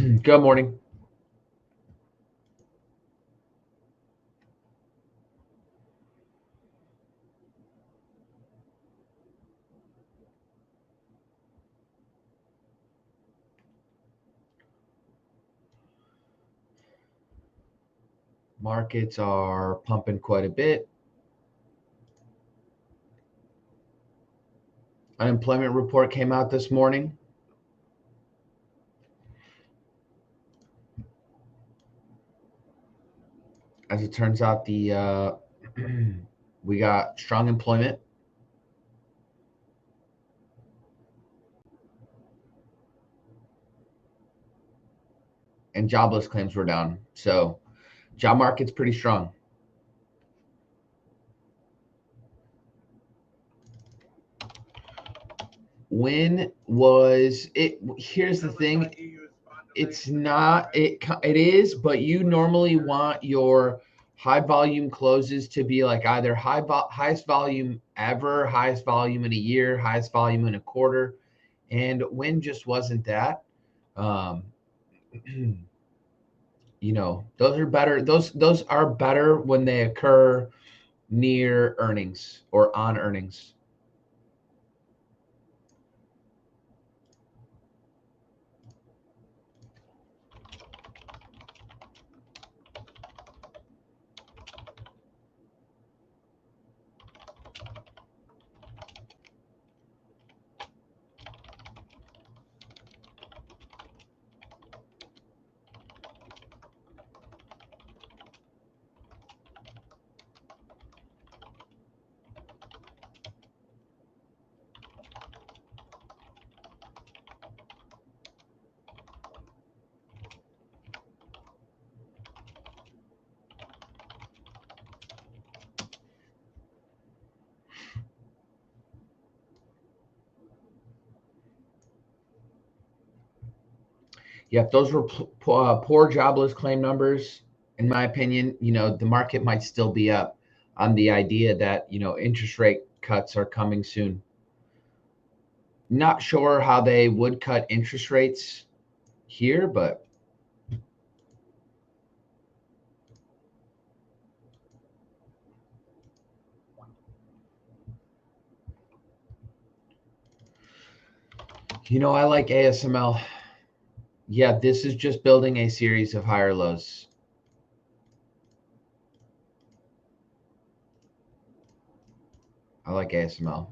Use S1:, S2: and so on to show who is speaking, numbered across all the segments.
S1: Good morning. Markets are pumping quite a bit. Unemployment report came out this morning. As it turns out, we got strong employment. And jobless claims were down. So job market's pretty strong. When was it? Here's the thing. It's not, it is, but you normally want your high volume closes to be like either highest volume ever, highest volume in a year, highest volume in a quarter. And when just wasn't that. Um, those are better. Those are better when they occur near earnings or on earnings. Yep, those were poor jobless claim numbers. In my opinion, the market might still be up on the idea that, interest rate cuts are coming soon. Not sure how they would cut interest rates here, but I like ASML. Yeah, this is just building a series of higher lows. I like ASML.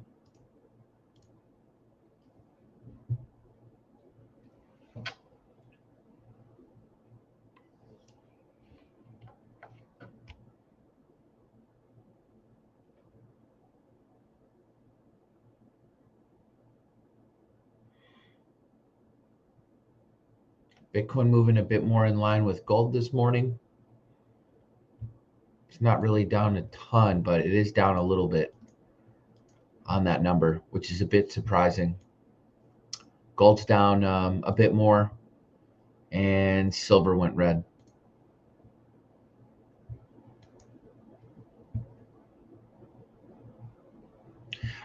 S1: Bitcoin moving a bit more in line with gold this morning. It's not really down a ton, but it is down a little bit on that number, which is a bit surprising. Gold's down a bit more, and silver went red.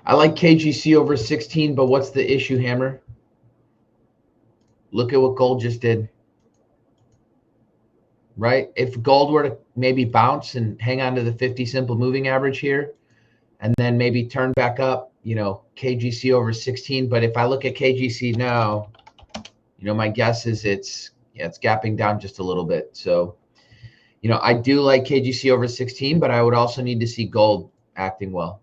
S1: I like KGC over 16, but what's the issue, Hammer? Look at what gold just did. Right? If gold were to maybe bounce and hang on to the 50 simple moving average here, and then maybe turn back up, KGC over 16. But if I look at KGC now, my guess is it's gapping down just a little bit. So, I do like KGC over 16, but I would also need to see gold acting well.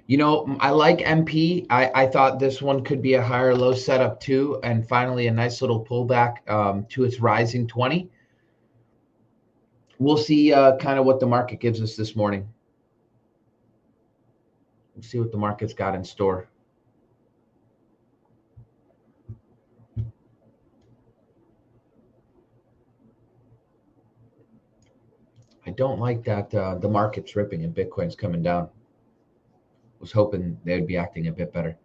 S1: You know, I like MP. I thought this one could be a higher low setup too, and finally a nice little pullback to its rising 20. We'll see kind of what the market gives us this morning. We'll see what the market's got in store. I don't like that the market's ripping and Bitcoin's coming down. Was hoping they'd be acting a bit better.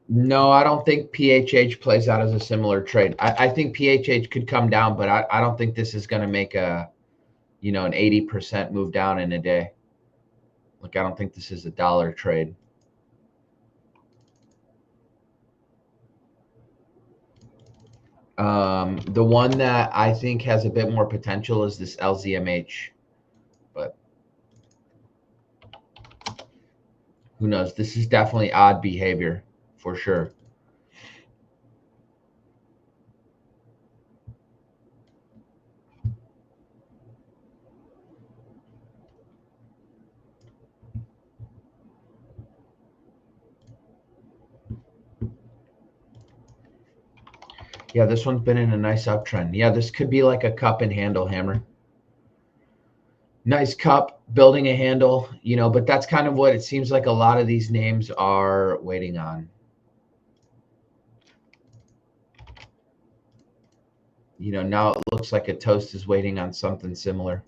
S1: No, I don't think PHH plays out as a similar trade. I think PHH could come down, but I don't think this is going to make a, you know, an 80% move down in a day. Like, I don't think this is a dollar trade. The one that I think has a bit more potential is this LZMH, but who knows? This is definitely odd behavior for sure. Yeah, this one's been in a nice uptrend. Yeah, this could be like a cup and handle hammer. Nice cup, building a handle, you know, but that's kind of what it seems like a lot of these names are waiting on. You know, now it looks like a toast is waiting on something similar.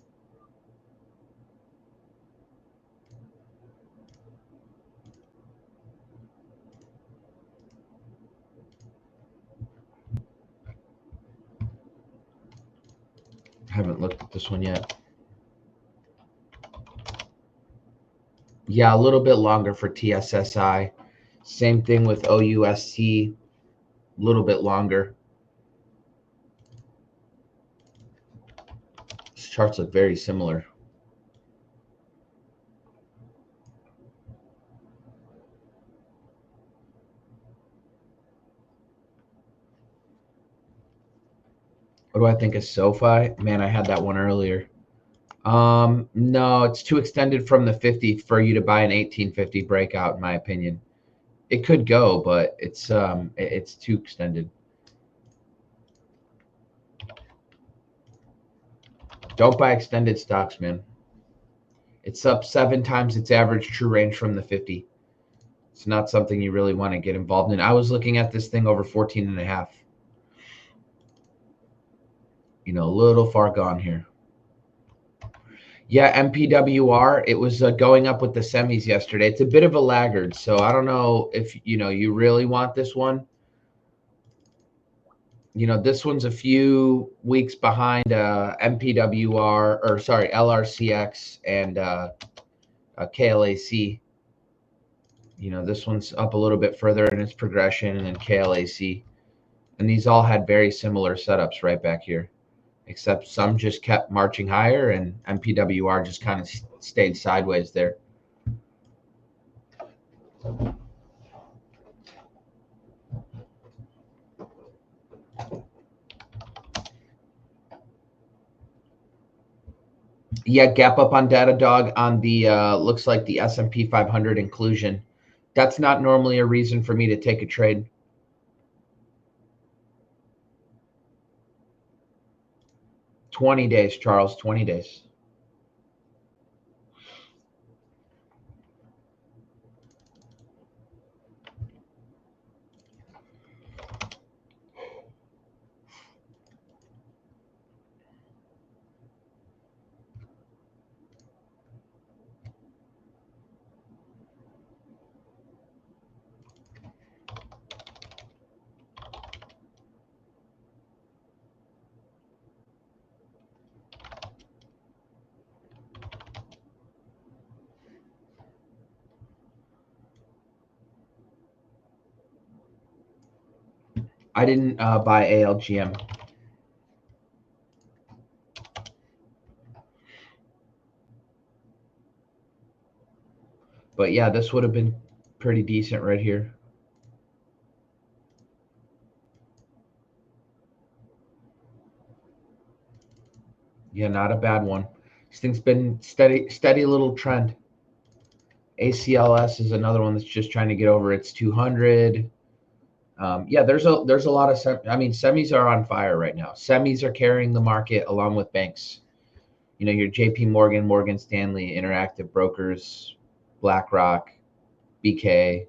S1: Haven't looked at this one yet. Yeah, a little bit longer for TSSI. Same thing with OUSC, a little bit longer. These charts look very similar. What do I think of SoFi? Man, I had that one earlier. No, it's too extended from the 50 for you to buy an 1850 breakout, in my opinion. It could go, but it's too extended. Don't buy extended stocks, man. It's up 7 times its average true range from the 50. It's not something you really want to get involved in. I was looking at this thing over 14 and a half. You know, a little far gone here. Yeah, MPWR, it was going up with the semis yesterday. It's a bit of a laggard, so I don't know if, you know, you really want this one. You know, this one's a few weeks behind MPWR, or sorry, LRCX and KLAC. You know, this one's up a little bit further in its progression, and then KLAC. And these all had very similar setups right back here, except some just kept marching higher and MPWR just kind of stayed sideways there. Yeah, gap up on Datadog on the looks like the S&P 500 inclusion. That's not normally a reason for me to take a trade. $20 days, Charles, $20 days. I didn't buy ALGM. But yeah, this would have been pretty decent right here. Yeah, not a bad one. This thing's been steady little trend. ACLS is another one that's just trying to get over its 200. Yeah, there's a lot of semis are on fire right now. Semis are carrying the market along with banks. You know, your JP Morgan, Morgan Stanley, Interactive Brokers, BlackRock, BK.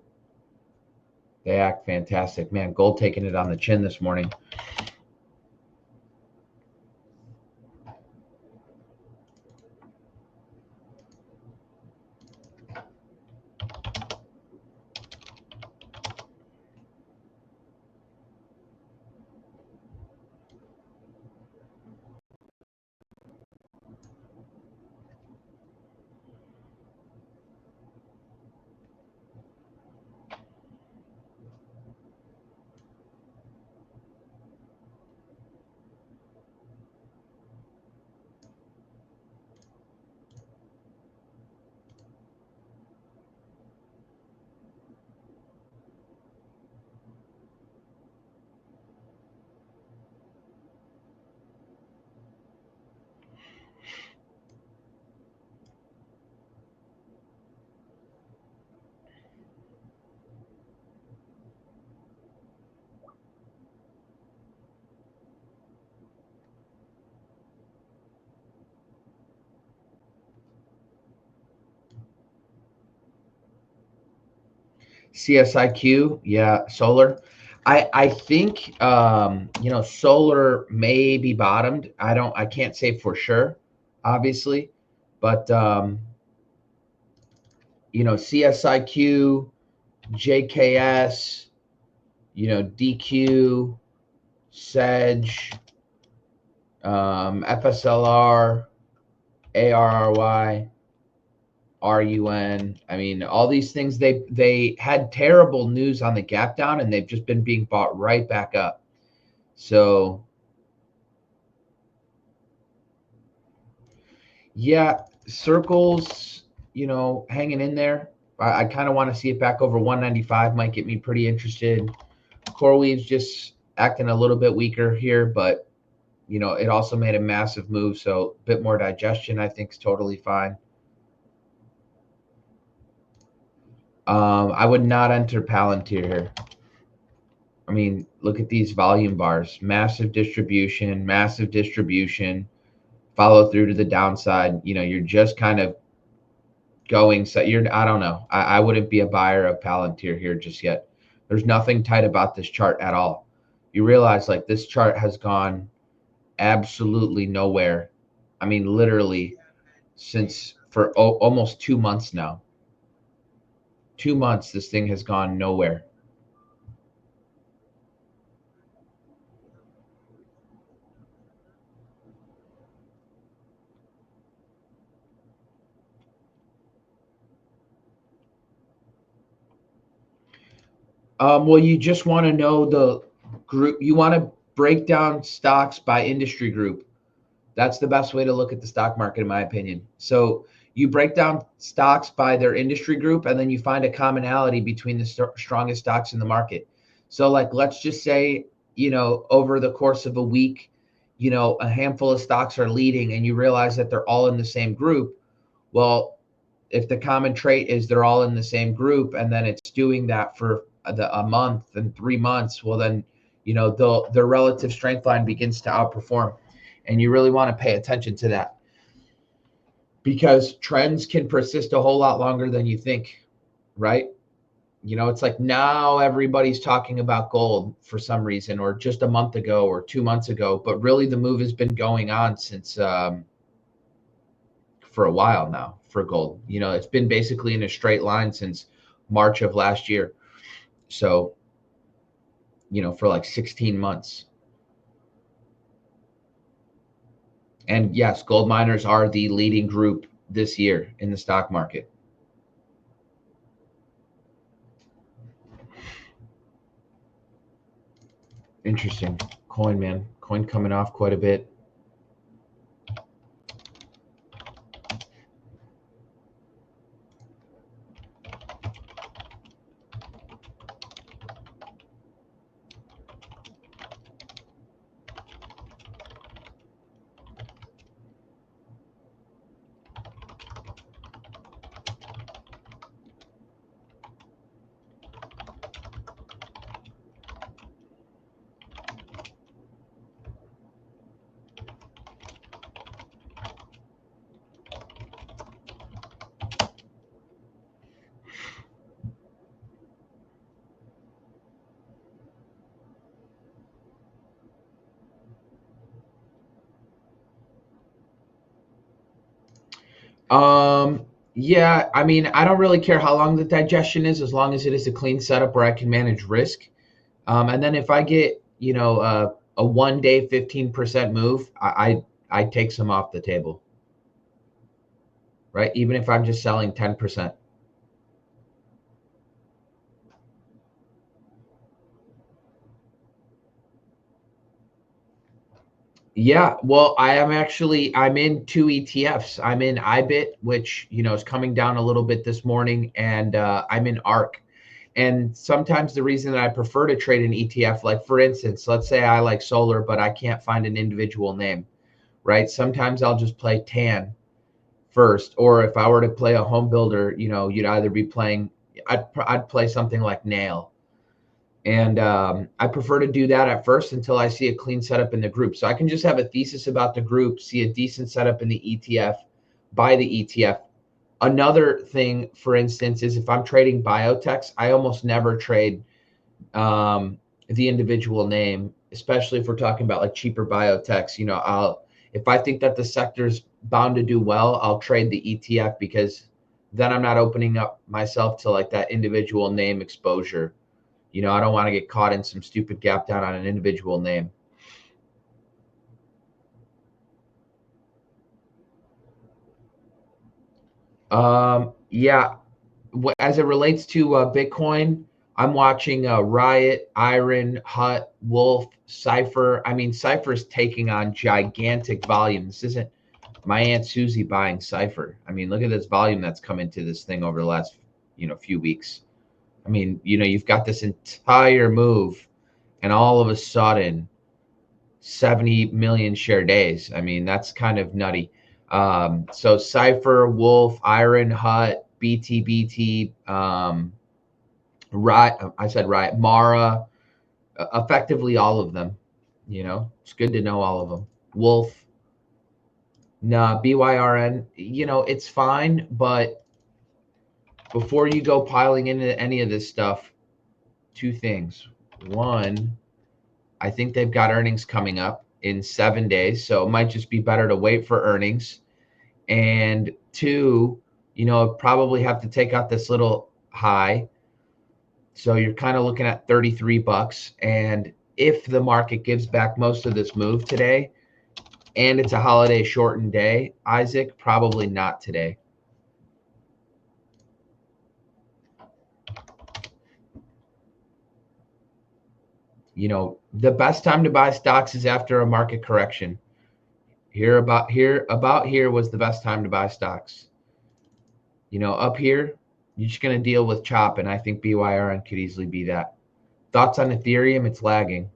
S1: They act fantastic. Man, gold taking it on the chin this morning. CSIQ, yeah, solar. I think solar may be bottomed. I can't say for sure, obviously, but CSIQ, JKS, DQ, Sedge, FSLR, ARRY, RUN. I mean, all these things they had terrible news on the gap down, and they've just been being bought right back up. So yeah, circles, hanging in there. I kind of want to see it back over 195. Might get me pretty interested. CoreWeave's just acting a little bit weaker here, but it also made a massive move, so a bit more digestion I think is totally fine. I would not enter Palantir here. I mean, look at these volume bars. Massive distribution, follow through to the downside. You're just kind of going. So I don't know. I wouldn't be a buyer of Palantir here just yet. There's nothing tight about this chart at all. You realize like this chart has gone absolutely nowhere. I mean, literally since for almost 2 months now. 2 months, this thing has gone nowhere. Well, you just want to know the group. You want to break down stocks by industry group. That's the best way to look at the stock market, in my opinion. So you break down stocks by their industry group, and then you find a commonality between the strongest stocks in the market. So, like, let's just say, over the course of a week, a handful of stocks are leading, and you realize that they're all in the same group. Well, if the common trait is they're all in the same group, and then it's doing that for a month and 3 months, well, then their relative strength line begins to outperform, and you really want to pay attention to that because trends can persist a whole lot longer than you think, right? It's like now everybody's talking about gold for some reason, or just a month ago or 2 months ago, but really the move has been going on since for a while now for gold. It's been basically in a straight line since March of last year. So, for like 16 months. And yes, gold miners are the leading group this year in the stock market. Interesting. Coin, man. Coin coming off quite a bit. Yeah, I mean, I don't really care how long the digestion is, as long as it is a clean setup where I can manage risk. And then if I get, a 1 day 15% move, I take some off the table, right? Even if I'm just selling 10%. Yeah, well, I'm in two ETFs. I'm in IBIT, which, is coming down a little bit this morning, and I'm in ARK. And sometimes the reason that I prefer to trade an ETF, like for instance, let's say I like solar, but I can't find an individual name, right? Sometimes I'll just play TAN first, or if I were to play a home builder, you'd either be playing, I'd play something like Nail. And I prefer to do that at first until I see a clean setup in the group. So I can just have a thesis about the group, see a decent setup in the ETF, buy the ETF. Another thing, for instance, is if I'm trading biotechs, I almost never trade the individual name, especially if we're talking about like cheaper biotechs. If I think that the sector's bound to do well, I'll trade the ETF because then I'm not opening up myself to like that individual name exposure. I don't want to get caught in some stupid gap down on an individual name. Yeah, as it relates to Bitcoin, I'm watching Riot, Iron, Hut, Wolf, Cipher. I mean, Cipher is taking on gigantic volume. This isn't my Aunt Susie buying Cipher. I mean, look at this volume that's come into this thing over the last, few weeks. I mean, you've got this entire move, and all of a sudden, 70 million share days. I mean, that's kind of nutty. So Cipher, Wolf, Iron, Hut, BT, Riot, I said Riot, Mara, effectively all of them. It's good to know all of them. Wolf, nah, BYRN, it's fine, but before you go piling into any of this stuff, two things. One, I think they've got earnings coming up in 7 days, so it might just be better to wait for earnings. And two, probably have to take out this little high. So you're kind of looking at 33 bucks. And if the market gives back most of this move today and it's a holiday shortened day, Isaac, probably not today. The best time to buy stocks is after a market correction. About here was the best time to buy stocks. Up here, you're just going to deal with chop, and I think BYRN could easily be that. Thoughts on Ethereum? It's lagging.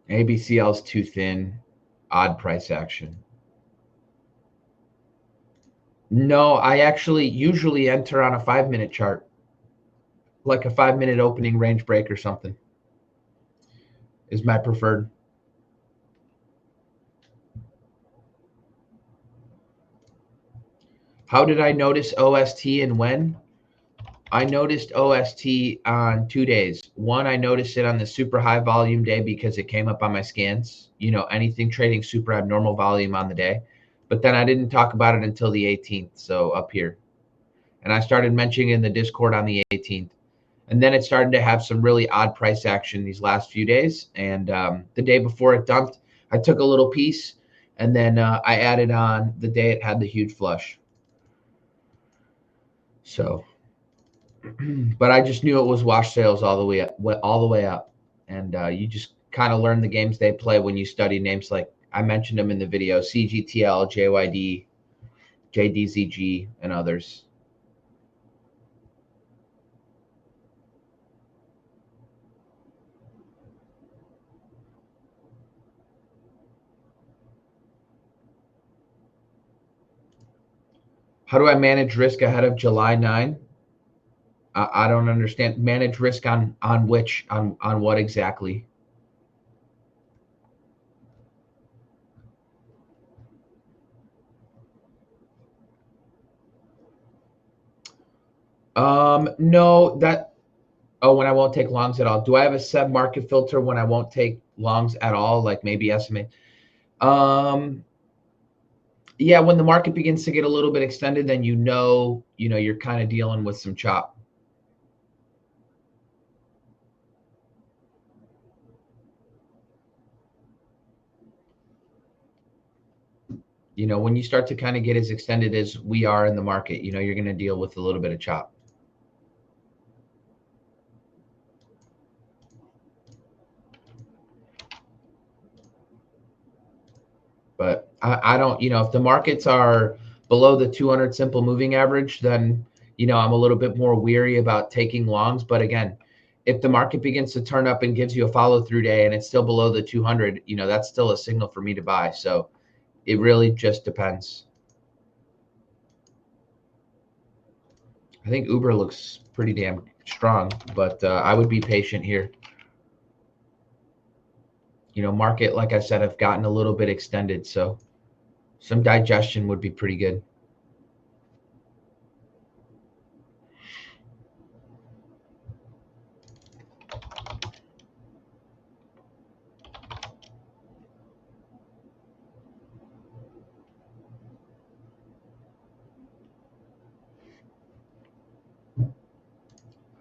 S1: ABCL is too thin. Odd price action. No, I actually usually enter on a 5-minute chart, like a 5-minute opening range break or something is my preferred. How did I notice OST and when? I noticed OST on 2 days. One, I noticed it on the super high volume day because it came up on my scans. Anything trading super abnormal volume on the day. But then I didn't talk about it until the 18th, so up here. And I started mentioning in the Discord on the 18th. And then it started to have some really odd price action these last few days. And the day before it dumped, I took a little piece, and then I added on the day it had the huge flush. So, but I just knew it was wash sales all the way up. And you just kind of learn the games they play when you study names like I mentioned them in the video: CGTL, JYD, JDZG, and others. How do I manage risk ahead of July 9? I don't understand. Manage risk on which on what exactly? No, when I won't take longs at all. Do I have a set market filter when I won't take longs at all? Like maybe estimate. Yeah, when the market begins to get a little bit extended, then you're kind of dealing with some chop. When you start to kind of get as extended as we are in the market, you're going to deal with a little bit of chop. But I don't, if the markets are below the 200 simple moving average, then, I'm a little bit more weary about taking longs. But again, if the market begins to turn up and gives you a follow through day and it's still below the 200, that's still a signal for me to buy. So it really just depends. I think Uber looks pretty damn strong, but I would be patient here. Market, like I said, have gotten a little bit extended, so some digestion would be pretty good.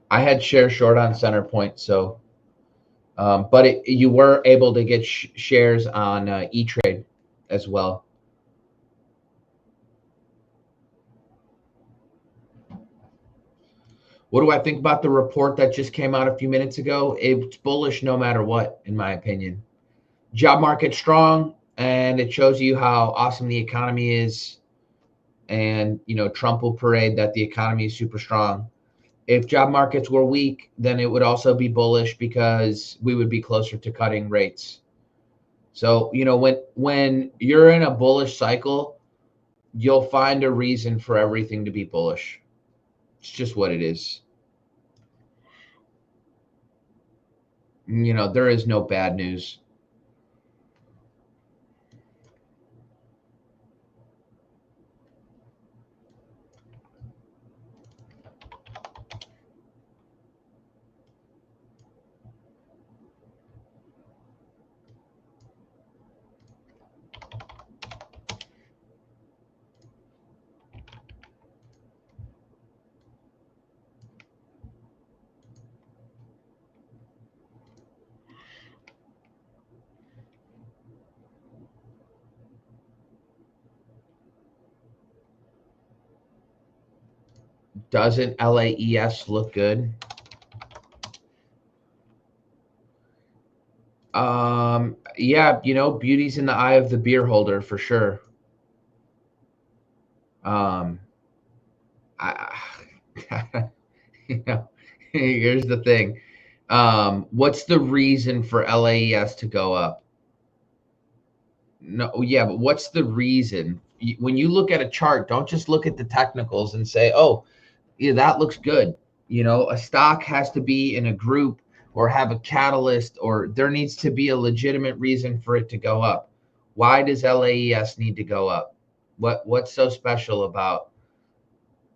S1: I had share short on Centerpoint, so but you were able to get shares on E-Trade as well. What do I think about the report that just came out a few minutes ago? It's bullish no matter what, in my opinion. Job market strong, and it shows you how awesome the economy is. And, Trump will parade that the economy is super strong. If job markets were weak, then it would also be bullish because we would be closer to cutting rates. So, when you're in a bullish cycle, you'll find a reason for everything to be bullish. It's just what it is. There is no bad news. Doesn't LAES look good? Yeah, beauty's in the eye of the beer holder for sure. Um, I, here's the thing. What's the reason for LAES to go up? No, yeah, but what's the reason? When you look at a chart, don't just look at the technicals and say, "Oh, yeah, that looks good." A stock has to be in a group or have a catalyst, or there needs to be a legitimate reason for it to go up. Why does LAES need to go up? What's so special about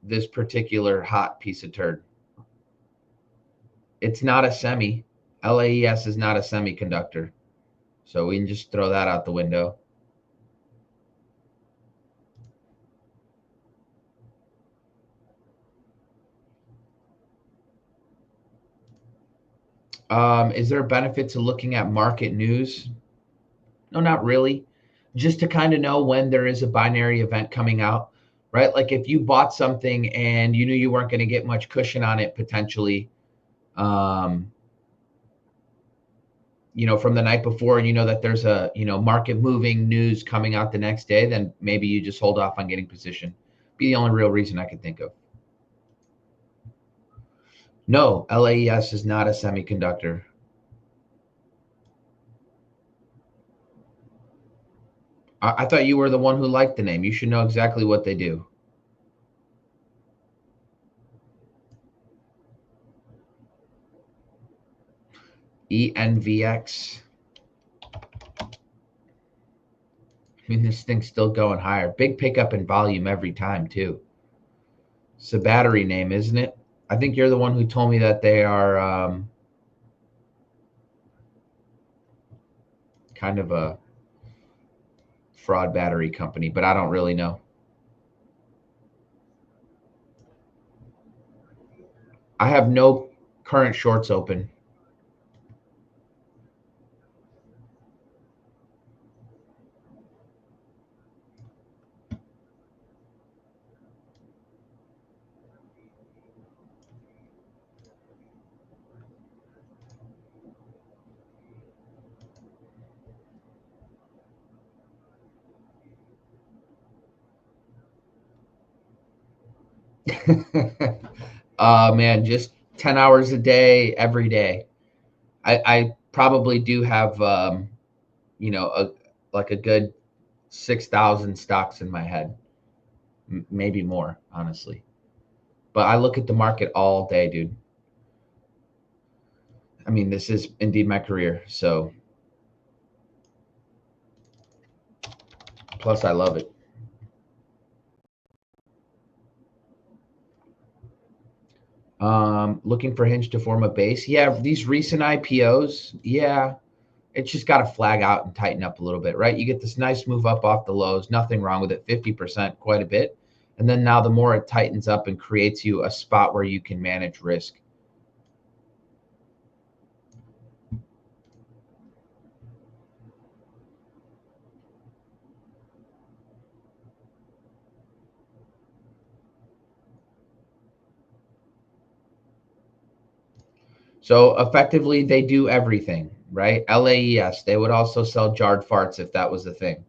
S1: this particular hot piece of turd? It's not a semi. LAES is not a semiconductor. So we can just throw that out the window. Is there a benefit to looking at market news? No, not really. Just to kind of know when there is a binary event coming out, right? Like if you bought something and you knew you weren't going to get much cushion on it potentially, um, from the night before, and that there's a, market moving news coming out the next day, then maybe you just hold off on getting position. Be the only real reason I could think of. No, LAES is not a semiconductor. I thought you were the one who liked the name. You should know exactly what they do. ENVX. I mean, this thing's still going higher. Big pickup in volume every time, too. It's a battery name, isn't it? I think you're the one who told me that they are kind of a fraud battery company, but I don't really know. I have no current shorts open. Man, just 10 hours a day, every day. I probably do have, like a good 6,000 stocks in my head, maybe more, honestly. But I look at the market all day, dude. I mean, this is indeed my career. So, plus, I love it. Looking for Hinge to form a base. Yeah, these recent IPOs, yeah, it's just got to flag out and tighten up a little bit, right? You get this nice move up off the lows, nothing wrong with it, 50%, quite a bit. And then now the more it tightens up and creates you a spot where you can manage risk. So effectively, they do everything, right? LAES, they would also sell jarred farts if that was the thing.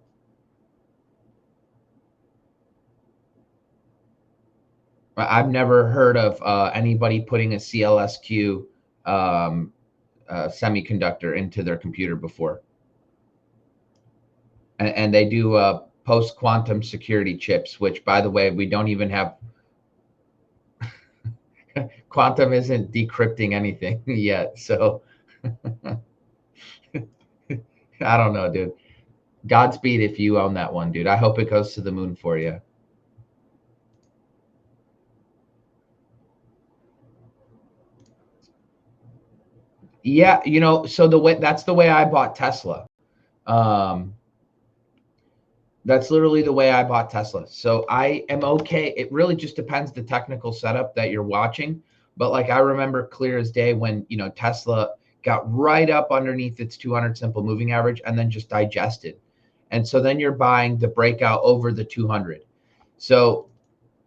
S1: I've never heard of anybody putting a CLSQ semiconductor into their computer before. And they do post quantum security chips, which, by the way, we don't even have. Quantum isn't decrypting anything yet. So I don't know, dude. Godspeed if you own that one, dude. I hope it goes to the moon for you. Yeah, so that's the way I bought Tesla. Um, that's literally the way I bought Tesla. So I am okay. It really just depends the technical setup that you're watching. But like I remember clear as day when, Tesla got right up underneath its 200 simple moving average and then just digested. And so then you're buying the breakout over the 200. So,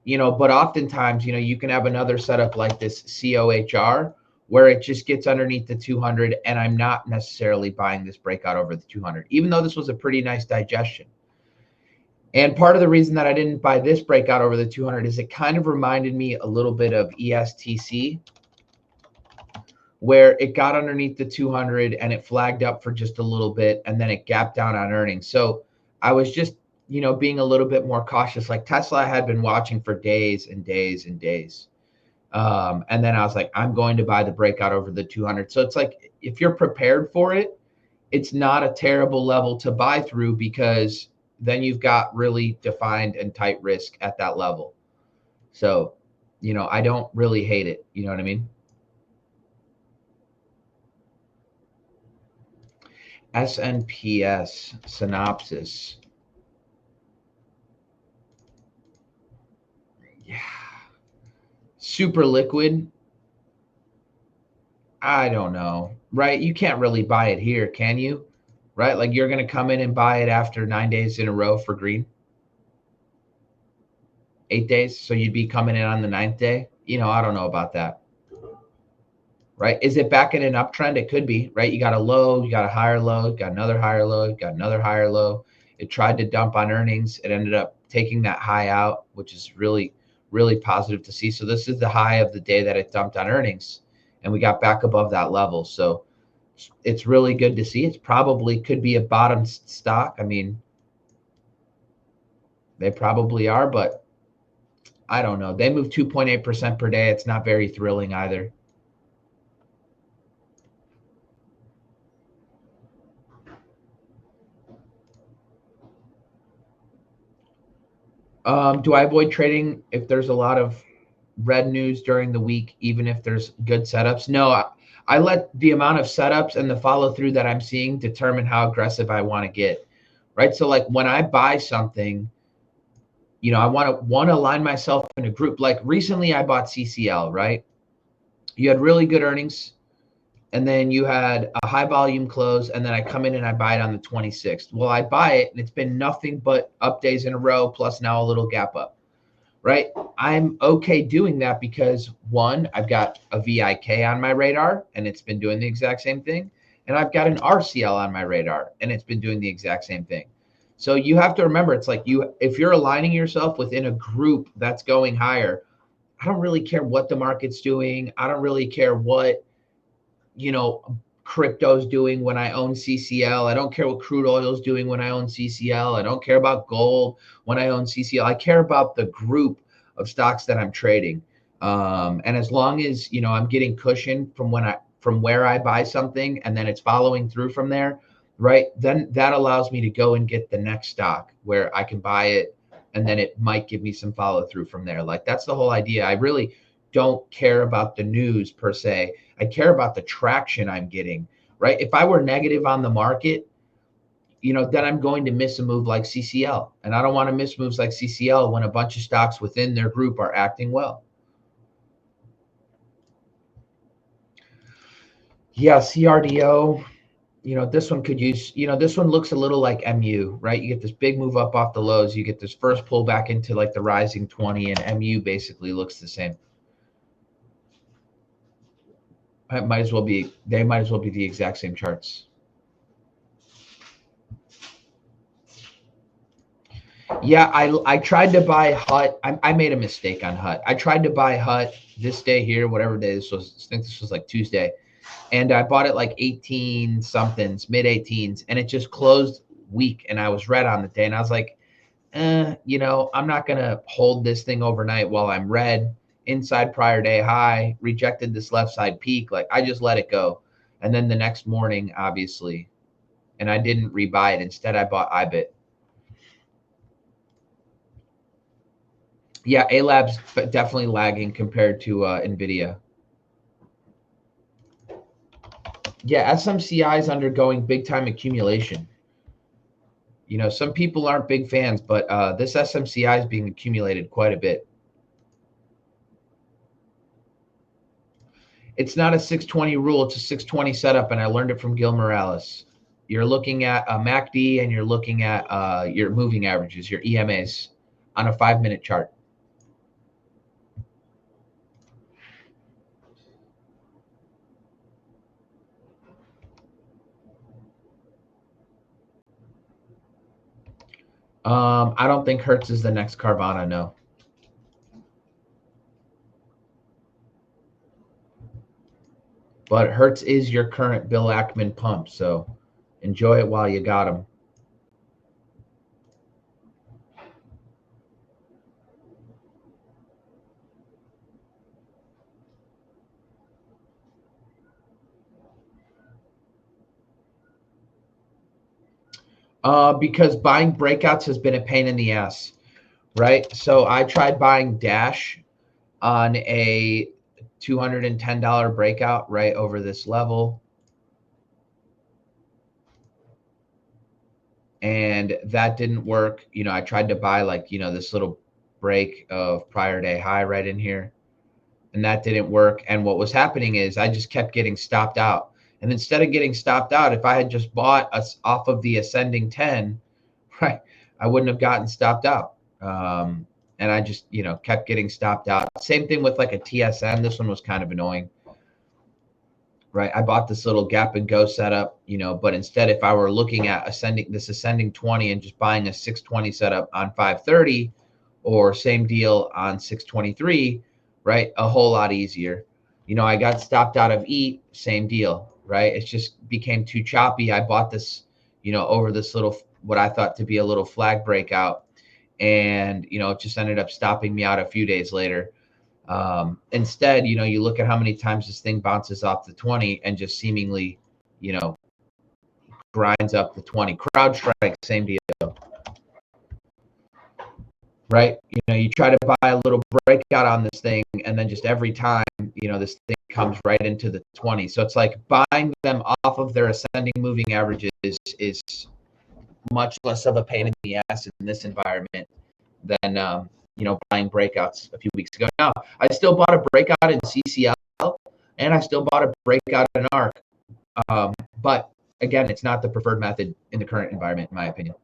S1: but oftentimes, you can have another setup like this COHR where it just gets underneath the 200 and I'm not necessarily buying this breakout over the 200, even though this was a pretty nice digestion. And part of the reason that I didn't buy this breakout over the 200 is it kind of reminded me a little bit of ESTC, where it got underneath the 200 and it flagged up for just a little bit and then it gapped down on earnings. So I was just, being a little bit more cautious. Like Tesla, I had been watching for days and days and days. And then I was like, I'm going to buy the breakout over the 200. So it's like, if you're prepared for it, it's not a terrible level to buy through because then you've got really defined and tight risk at that level. So, I don't really hate it. You know what I mean? SNPS synopsis. Yeah. Super liquid. I don't know. Right? You can't really buy it here, can you? Right? Like you're going to come in and buy it after 9 days in a row for green, 8 days. So you'd be coming in on the ninth day. I don't know about that. Right? Is it back in an uptrend? It could be, right? You got a low, you got a higher low, you got another higher low, you got another higher low. It tried to dump on earnings. It ended up taking that high out, which is really, really positive to see. So this is the high of the day that it dumped on earnings, and we got back above that level. So it's really good to see. It's probably could be a bottom stock. I mean, they probably are, but I don't know. They move 2.8% per day. It's not very thrilling either. Do I avoid trading if there's a lot of red news during the week, even if there's good setups. No, I let the amount of setups and the follow through that I'm seeing determine how aggressive I want to get, right? So like when I buy something, I want to align myself in a group. Like recently I bought CCL, right? You had really good earnings, and then you had a high volume close, and then I come in and I buy it on the 26th. Well, I buy it and it's been nothing but up days in a row, plus now a little gap up, right? I'm okay doing that because one, I've got a VIK on my radar and it's been doing the exact same thing. And I've got an RCL on my radar and it's been doing the exact same thing. So you have to remember, it's like if you're aligning yourself within a group that's going higher, I don't really care what the market's doing. I don't really care what, crypto's doing when I own CCL. I don't care what crude oil is doing when I own CCL. I don't care about gold when I own CCL. I care about the group of stocks that I'm trading. And as long as, I'm getting cushion from where I buy something and then it's following through from there, right? Then that allows me to go and get the next stock where I can buy it and then it might give me some follow through from there. Like that's the whole idea. I really don't care about the news per se. I care about the traction I'm getting, right? If I were negative on the market, then I'm going to miss a move like CCL. And I don't want to miss moves like CCL when a bunch of stocks within their group are acting well. Yeah, CRDO, this one could use, this one looks a little like MU, right? You get this big move up off the lows. You get this first pull back into like the rising 20, and MU basically looks the same. They might as well be the exact same charts. Yeah, I tried to buy HUT. I made a mistake on HUT. I tried to buy HUT this day here, whatever day this was. I think this was like Tuesday. And I bought it like 18 somethings, mid 18s, and it just closed weak. And I was red on the day. And I was like, I'm not going to hold this thing overnight while I'm red inside prior day high, rejected this left side peak. Like I just let it go. And then the next morning, obviously, and I didn't rebuy it. Instead, I bought IBIT. Yeah, A-Lab's definitely lagging compared to NVIDIA. Yeah, SMCI is undergoing big time accumulation. Some people aren't big fans, but this SMCI is being accumulated quite a bit. It's not a 620 rule, it's a 620 setup, and I learned it from Gil Morales. You're looking at a MACD and you're looking at your moving averages, your EMAs on a 5-minute chart. I don't think Hertz is the next Carvana, no. But Hertz is your current Bill Ackman pump, so enjoy it while you got him. Because buying breakouts has been a pain in the ass, right? So I tried buying Dash on a $210 breakout right over this level. And that didn't work. I tried to buy like, this little break of prior day high right in here, and that didn't work. And what was happening is I just kept getting stopped out. And instead of getting stopped out, if I had just bought us off of the ascending 10, right, I wouldn't have gotten stopped out. And I just, kept getting stopped out. Same thing with like a TSN. This one was kind of annoying, right? I bought this little gap and go setup, but instead, if I were looking at ascending 20 and just buying a 620 setup on 530 or same deal on 623, right? A whole lot easier. I got stopped out of EAT, same deal, right? It just became too choppy. I bought this, over this little, what I thought to be a little flag breakout. And, it just ended up stopping me out a few days later. Instead, you look at how many times this thing bounces off the 20 and just seemingly, grinds up the 20. CrowdStrike, same deal. right? You try to buy a little breakout on this thing, and then just every time, this thing comes right into the 20. So it's like buying them off of their ascending moving averages is much less of a pain in the ass in this environment than buying breakouts a few weeks ago. Now, I still bought a breakout in CCL, and I still bought a breakout in ARC. But again, it's not the preferred method in the current environment, in my opinion.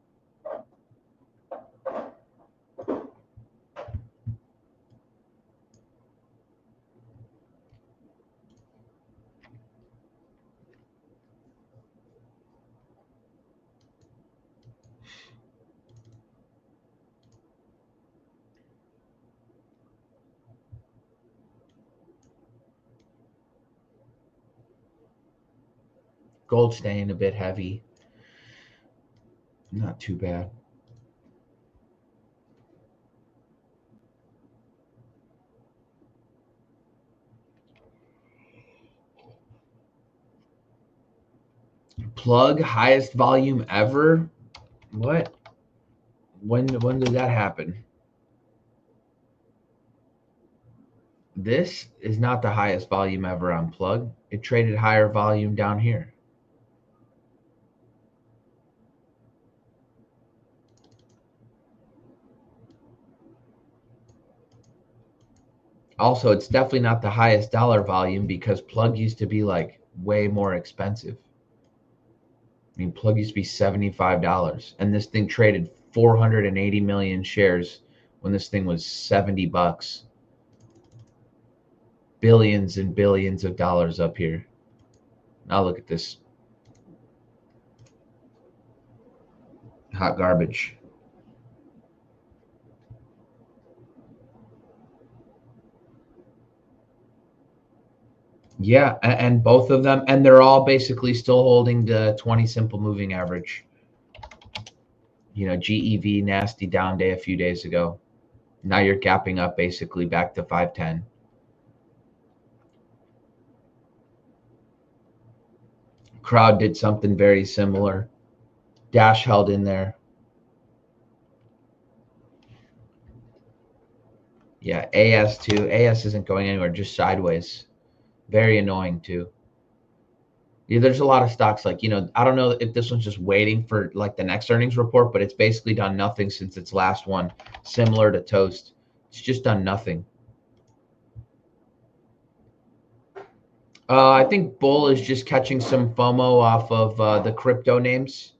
S1: Gold staying a bit heavy. Not too bad. Plug highest volume ever? What? When did that happen? This is not the highest volume ever on Plug. It traded higher volume down here. Also, it's definitely not the highest dollar volume because Plug used to be like way more expensive. I mean, Plug used to be $75, and this thing traded 480 million shares when this thing was $70. Billions and billions of dollars up here. Now look at this. Hot garbage. Yeah, and both of them, and they're all basically still holding the 20 simple moving average. GEV nasty down day a few days ago. Now you're gapping up basically back to 510. Crowd did something very similar. Dash held in there. Yeah, AS too. AS isn't going anywhere, just sideways. Very annoying too. Yeah, there's a lot of stocks like, I don't know if this one's just waiting for like the next earnings report, but it's basically done nothing since its last one, similar to Toast. It's just done nothing. I think Bull is just catching some FOMO off of the crypto names.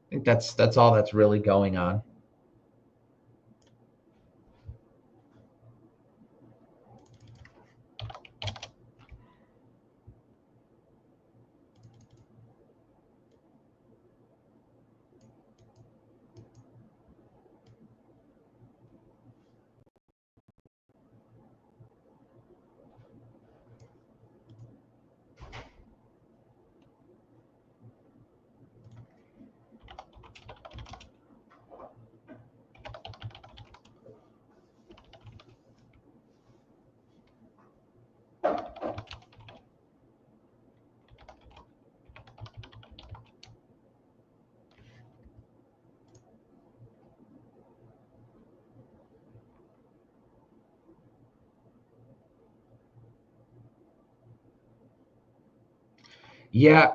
S1: I think that's all that's really going on. Yeah,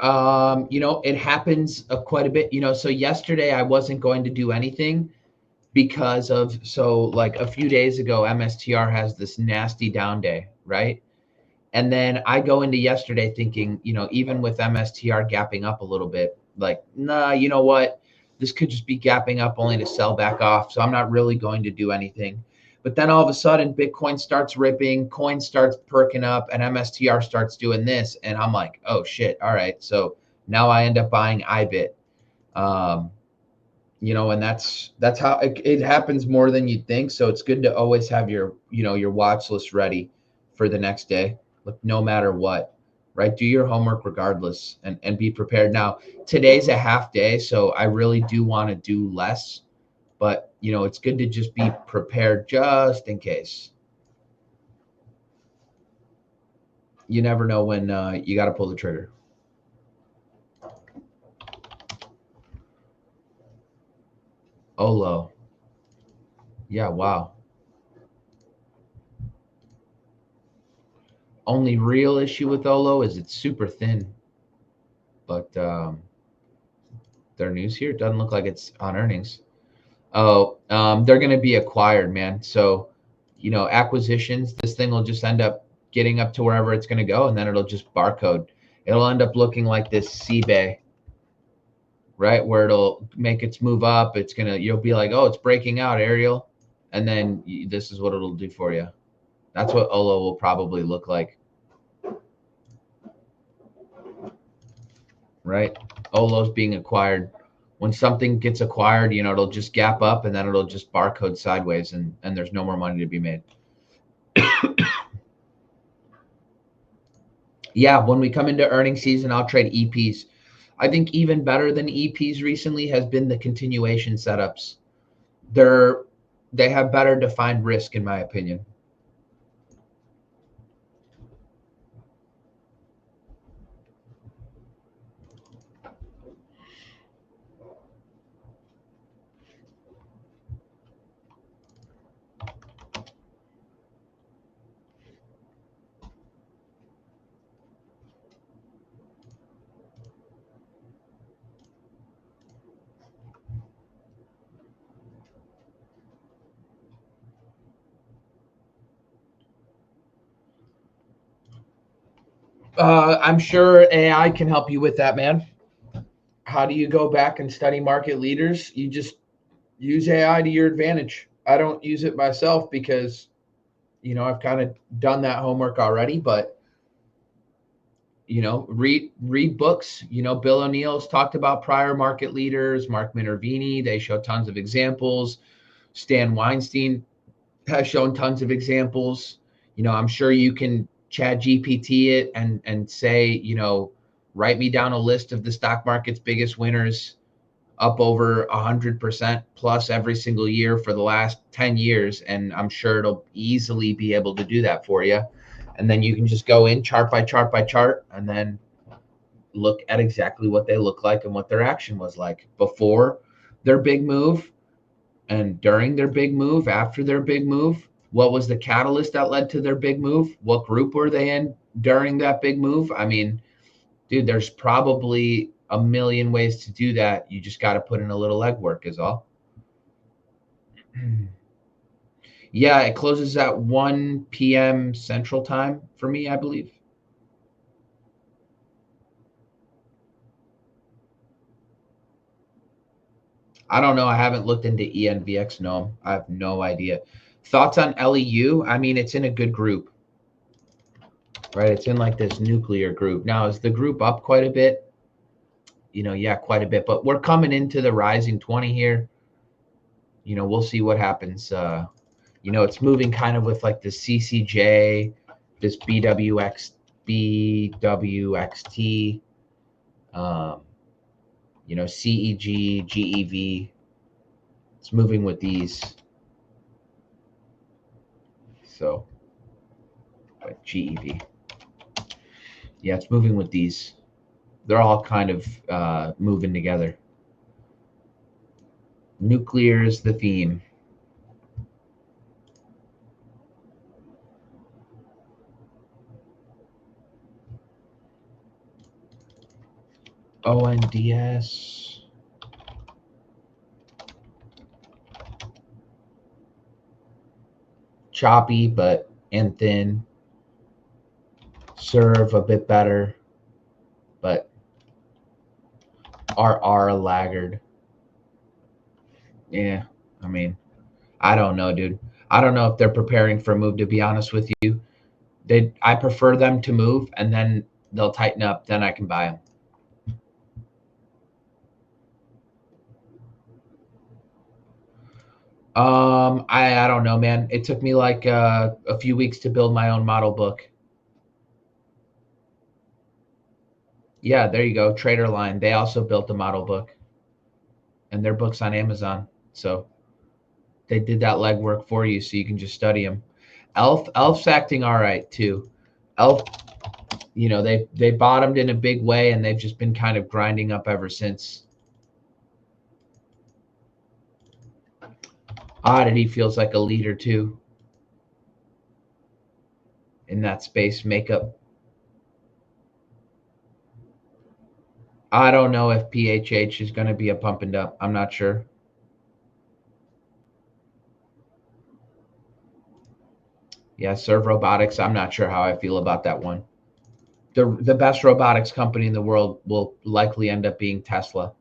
S1: it happens quite a bit. So yesterday I wasn't going to do anything because like a few days ago, MSTR has this nasty down day, right? And then I go into yesterday thinking, even with MSTR gapping up a little bit, like, nah, you know what? This could just be gapping up only to sell back off. So I'm not really going to do anything. But then all of a sudden, Bitcoin starts ripping, coin starts perking up, and MSTR starts doing this. And I'm like, oh, shit. All right. So now I end up buying IBIT. And that's how it happens more than you'd think. So it's good to always have your watch list ready for the next day, no matter what, right? Do your homework regardless and be prepared. Now, today's a half day, so I really do want to do less, but it's good to just be prepared just in case. You never know when you got to pull the trigger. Olo. Yeah, wow. Only real issue with Olo is it's super thin. But their news here doesn't look like it's on earnings. Oh, they're going to be acquired, man. So, acquisitions, this thing will just end up getting up to wherever it's going to go, and then it'll just barcode. It'll end up looking like this CBay, right? Where it'll make its move up. You'll be like, oh, it's breaking out, Ariel. And then this is what it'll do for you. That's what Olo will probably look like. Right? Olo's being acquired. When something gets acquired, it'll just gap up and then it'll just barcode sideways and there's no more money to be made. Yeah, when we come into earnings season, I'll trade EPs. I think even better than EPs recently has been the continuation setups. They have better defined risk, in my opinion. I'm sure AI can help you with that, man. How do you go back and study market leaders? You just use AI to your advantage. I don't use it myself because, I've kind of done that homework already, but read books. Bill O'Neill's talked about prior market leaders, Mark Minervini, they show tons of examples. Stan Weinstein has shown tons of examples. I'm sure you can chat GPT it and say, write me down a list of the stock market's biggest winners up over 100% plus every single year for the last 10 years. And I'm sure it'll easily be able to do that for you. And then you can just go in chart by chart by chart and then look at exactly what they look like and what their action was like before their big move and during their big move, after their big move. What was the catalyst that led to their big move? What group were they in during that big move? I mean, dude, there's probably a million ways to do that. You just got to put in a little legwork, is all. Yeah, it closes at 1 p.m. Central Time for me, I believe. I don't know. I haven't looked into ENVX. No, I have no idea. Thoughts on LEU? I mean, it's in a good group, right? It's in like this nuclear group. Now, is the group up quite a bit? Yeah, quite a bit. But we're coming into the rising 20 here. We'll see what happens. It's moving kind of with like the CCJ, this BWXT, CEG, GEV. It's moving with these. So, like GEV. Yeah, it's moving with these. They're all kind of moving together. Nuclear is the theme. ONDS. Choppy, but and thin. Serve a bit better, but RR laggard. Yeah, I mean, I don't know, dude. I don't know if they're preparing for a move, to be honest with you. I prefer them to move and then they'll tighten up, then I can buy them. I don't know, man. It took me like a few weeks to build my own model book. Yeah, there you go. Trader Line. They also built a model book, and their book's on Amazon. So they did that legwork for you, so you can just study them. Elf's acting all right too. Elf, they bottomed in a big way, and they've just been kind of grinding up ever since. Oddity feels like a leader too in that space. Makeup. I don't know if PHH is going to be a pump and dump. I'm not sure. Yeah, Serve Robotics. I'm not sure how I feel about that one. The best robotics company in the world will likely end up being Tesla.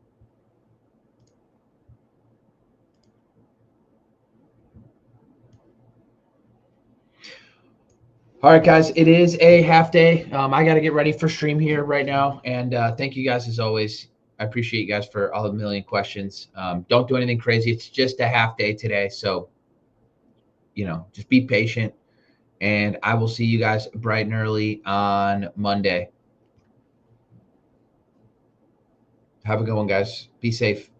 S1: All right, guys, it is a half day. I got to get ready for stream here right now. And thank you guys as always. I appreciate you guys for all the million questions. Don't do anything crazy. It's just a half day today. So, just be patient. And I will see you guys bright and early on Monday. Have a good one, guys. Be safe.